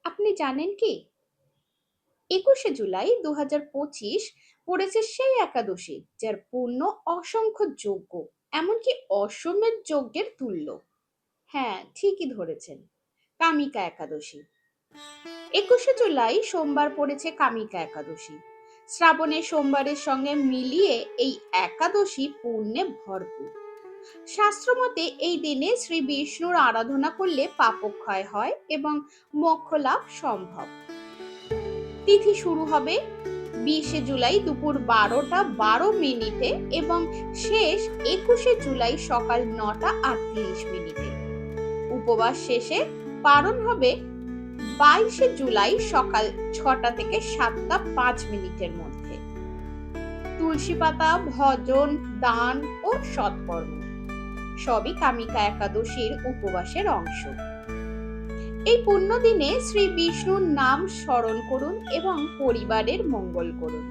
আপনি জানেন কি ২১শে জুলাই ২০২৫ পড়েছে সেই একাদশী যার পূর্ণ অসংখ্য যজ্ঞ, এমনকি অশ্বমেধ যজ্ঞের তুল্য। হ্যাঁ, ঠিকই ধরেছেন, কামিকা একাদশী। ২১শে জুলাই সোমবার পড়েছে কামিকা একাদশী। শ্রাবণের সোমবারের সঙ্গে মিলিয়ে এই একাদশী পুণ্যে ভরপুর। শাস্ত্রমতে এই দিনে শ্রী বিষ্ণুর আরাধনা করলে পাপক্ষয় হয় এবং মোক্ষ লাভ সম্ভব। তিথি শুরু হবে ২০শে জুলাই দুপুর ১২টা ১২ মিনিটে এবং শেষ ২১শে জুলাই সকাল ৯টা ৩৮ মিনিটে। উপবাস শেষে পারণ হবে ২২শে জুলাই সকাল ৬টা থেকে ৭টা ৫ মিনিটের মধ্যে। তুলসী পাতা, ভজন, দান ও সৎকর্ম সবই কামিকা একাদশীর উপবাসের অংশ। এই পুণ্য দিনে শ্রী বিষ্ণুর নাম স্মরণ করুন এবং পরিবারের মঙ্গল করুন।